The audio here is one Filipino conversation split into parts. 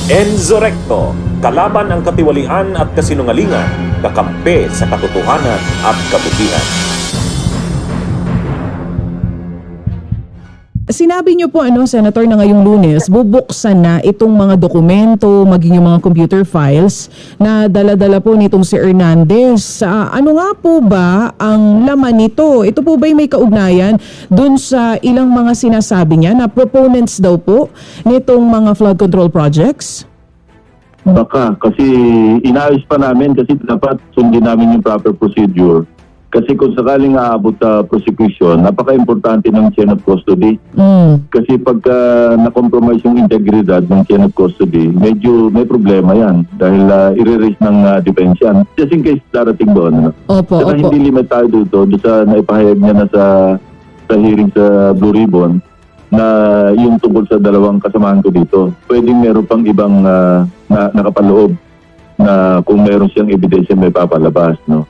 Enzo Recto, kalaban ang katiwalian at kasinungalingan, kakampi sa katotohanan at kabutihan. Sinabi niyo po Senator, na ngayong Lunes bubuksan na itong mga dokumento, maging yung mga computer files na dala-dala po nitong si Hernandez. Ano nga po ba ang laman nito? Ito po ba'y may kaugnayan dun sa ilang mga sinasabi niya na proponents daw po nitong mga flood control projects? Baka, kasi inaayos pa namin kasi dapat sundin namin yung proper procedure. Kasi kung sakaling aabot sa prosecution, napaka-importante ng chain of custody. Kasi pagka na-compromise yung integridad ng chain of custody, medyo may problema yan dahil i-raise ng defense yan. Just in case darating doon. Opo, Saka opo. hindi limit tayo dito sa naipahayag niya na sa hearing sa Blue Ribbon na yung tungkol sa dalawang kasamahan ko dito. Pwedeng meron pang ibang na nakapaloob na kung meron siyang ebidensya may papalabas, no?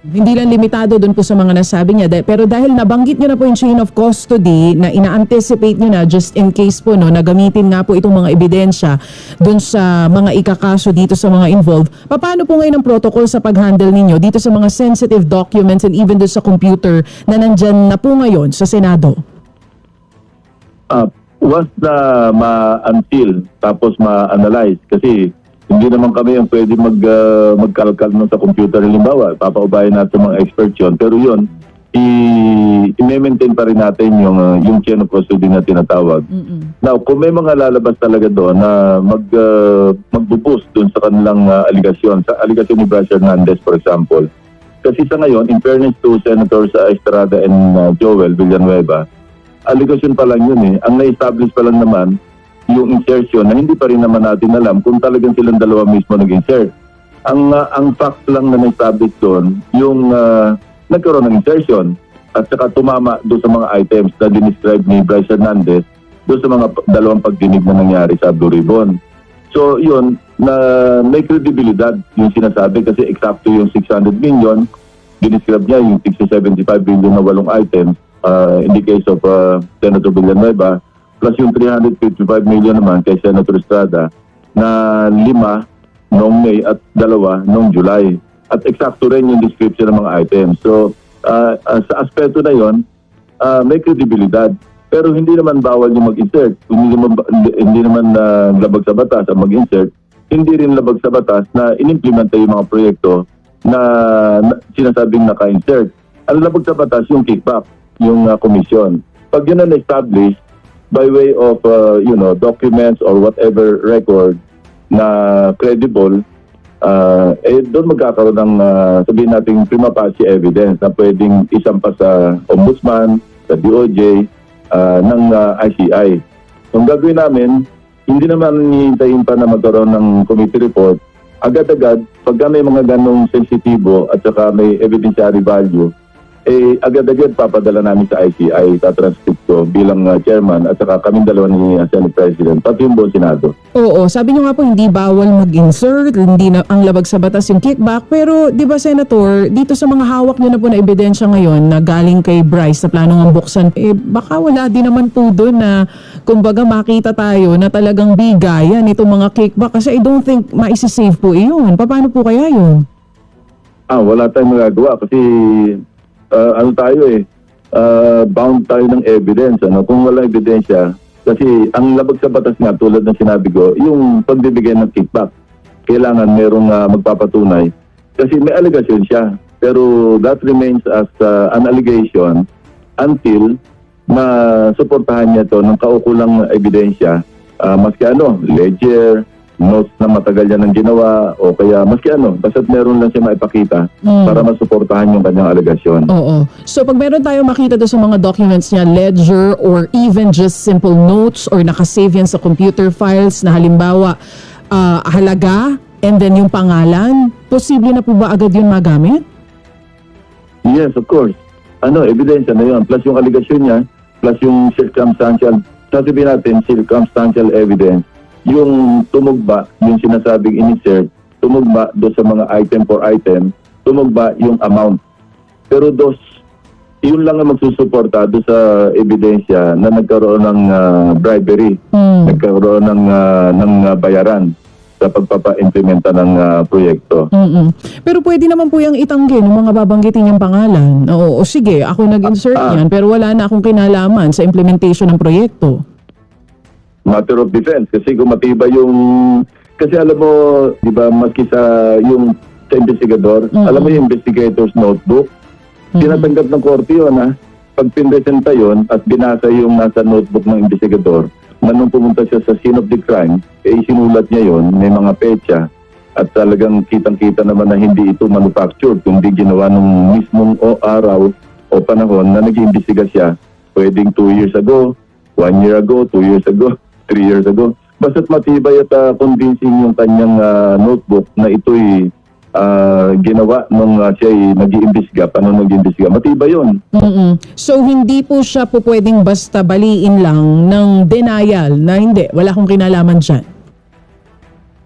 Hindi lang limitado dun po sa mga nasabi niya. Pero dahil nabanggit niyo na po yung chain of custody na ina-anticipate niyo na just in case po na gamitin nga po itong mga ebidensya dun sa mga ikakaso dito sa mga involved, paano po ngayon ang protocol sa pag-handle ninyo dito sa mga sensitive documents and even dun sa computer na nandyan na po ngayon sa Senado? Once na ma-until tapos ma-analyze, kasi hindi naman kami ang pwede magkalkal sa computer. Halimbawa, papaubayan natin mga experts yun. Pero yun, i-maintain pa rin natin yung chain of custody na tinatawag. Now, kung may mga lalabas talaga doon na mag-boost doon sa kanilang aligasyon, sa aligasyon ni Bryce Hernandez, for example. Kasi sa ngayon, in fairness to Senators Estrada and Joel Villanueva, aligasyon pa lang yun eh. Ang na-establish pa lang naman, yung insertion na hindi pa rin naman natin alam kung talagang silang dalawa mismo nag-insert. Ang fact lang na na-establish doon, yung nagkaroon ng insertion at saka tumama doon sa mga items na dinescribe ni Bryce Hernandez doon sa mga dalawang pagdinig na nangyari sa Blue Ribbon. So yun, na may credibilidad yung sinasabi kasi eksakto yung 600 million, dinescribe niya yung 675 billion na 8 items in the case of Senator Villanueva, plus yung 355 million naman kay Senator Estrada na 5 noong May at 2 noong July. At eksakto rin yung description ng mga items. So, sa aspeto na yon, may credibilidad. Pero hindi naman bawal yung mag-insert. Hindi naman labag sa batas ang mag-insert. Hindi rin labag sa batas na inimplementa yung mga proyekto na sinasabing naka-insert. Ang labag sa batas yung kickback, yung commission. Pag yun na establish by way of documents or whatever record na credible, doon magkakaroon ng sabihin natin prima facie evidence na pwedeng isampa sa ombudsman, sa DOJ, ng ICI. Ang gagawin namin, hindi naman hihintayin pa na magkaroon ng committee report. Agad-agad, pagka may mga ganong sensitibo at saka may evidentiary value, agad-agad papadala namin sa ICI, tatranscript ko bilang chairman at saka kaming dalawa ni Senate President, pati yung buong Senado. Oo, sabi niyo nga po hindi bawal mag-insert, hindi na ang labag sa batas yung kickback, pero di ba Senator, dito sa mga hawak niyo na po na ebidensya ngayon na galing kay Bryce na planong ang buksan, baka wala din naman po doon na kumbaga makita tayo na talagang bigayan itong mga kickback kasi I don't think maisisave po iyon. Paano po kaya yun? Wala tayong magagawa kasi bound tayo ng evidence. Kung wala ebidensya, kasi ang labag sa batas nga, tulad ng sinabi ko, yung pagbibigay ng kickback, kailangan merong magpapatunay. Kasi may allegation siya, pero that remains as an allegation until na suportahan niya to ng kaukulang ebidensya, maski ledger, notes na matagal yan ang ginawa o kaya maski basta't meron lang siya maipakita para masuportahan yung kanyang alegasyon. Oo. So pag meron tayo makita doon sa mga documents niya, ledger or even just simple notes or nakasave yan sa computer files na halimbawa halaga and then yung pangalan, posible na po ba agad yun magamit? Yes, of course. Ebidensya na yun. Plus yung alegasyon niya, plus yung circumstantial, sasabihin natin circumstantial evidence, yung tumugba, yung sinasabing insert, tumugba do sa mga item for item, tumugba yung amount. Pero yun lang ang magsusuporta do sa ebidensya na nagkaroon ng bribery, nagkaroon ng bayaran. sa pagpapa-implementa ng proyekto. Pero pwede naman po yung itanggi ng mga babanggitin niyang pangalan. O sige, ako nag-insert yan, pero wala na akong kinalaman sa implementation ng proyekto. Matter of defense kasi kung matibay yung kasi alam mo, di ba, maski sa investigador, alam mo yung investigator's notebook, tinatanggap ng korte yun, ha? Pag pinresenta yun at binasa yung nasa notebook ng investigador, na nung pumunta siya sa scene of the crime, isinulat niya yun, may mga petsa, at talagang kitang-kita naman na hindi ito manufactured, kundi ginawa nung mismong araw o panahon na nag-iimbestiga siya, pwedeng 2 years ago, 1 year ago, 2 years ago, 3 years ago. Basta't matibay at convincing yung kanyang notebook na ito'y ginawa nung siya'y nag-iimbestiga, paano nag-iimbestiga. Matibay yun. So hindi po siya po pwedeng basta baliin lang ng denial na hindi, wala akong kinalaman dyan.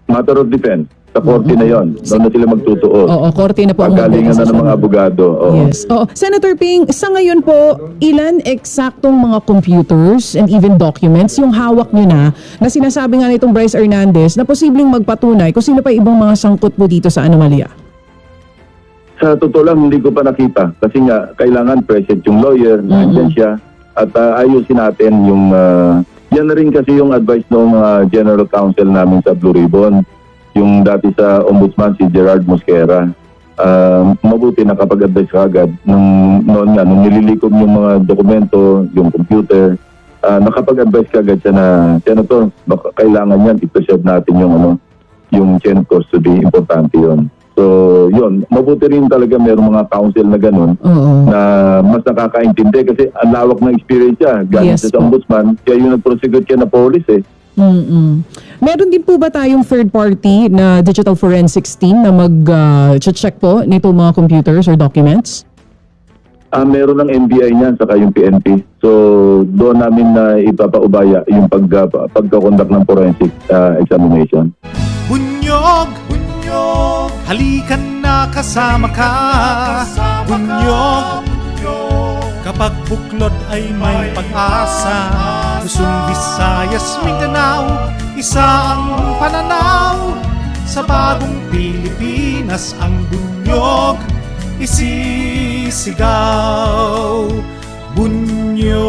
Matter of defense. Sa korte na yon. Doon na sila magtutuos. Oo, korte na po ang Pagalingan na ng magdedesisyon. mga abogado. Oo. Yes. Oo. Senator Ping, sa ngayon po, ilan eksaktong mga computers and even documents yung hawak nyo na sinasabi nga nitong Bryce Hernandez na posibleng magpatunay kung sino pa ibang mga sangkot po dito sa anomalya? Sa totoo lang, hindi ko pa nakita. Kasi nga, kailangan present yung lawyer, nandiyan siya, at ayusin natin yung... yan na rin kasi yung advice ng General Counsel namin sa Blue Ribbon. Yung dati sa Ombudsman, si Gerard Mosquera. Mabuti nakapag-advise ka agad. Nung nililikom yung mga dokumento, yung computer, nakapag-advise ka agad siya na, Senator, baka kailangan yan, i-preserve natin yung chain of custody, importante yon. So, yun, mabuti rin talaga mayroong mga counsel na ganun na mas nakakaintindi kasi ang lawak ng experience siya. Galing Yes, sa Ombudsman, kaya yung nag-prosecute siya na police eh. Meron din po ba tayong third party na digital forensics team na mag-check po nito mga computers or documents? Meron ng NBI niyan saka yung PNP. So doon namin na ipapaubaya yung pagkakondak ng forensic examination. Bunyog, bunyog, halikan na kasama ka. Bunyog, kapag buklod ay may pag-asa. Luzon, Visayas, Mindanao, isa ang pananaw. Sa bagong Pilipinas ang bunyog isisigaw. Bunyog,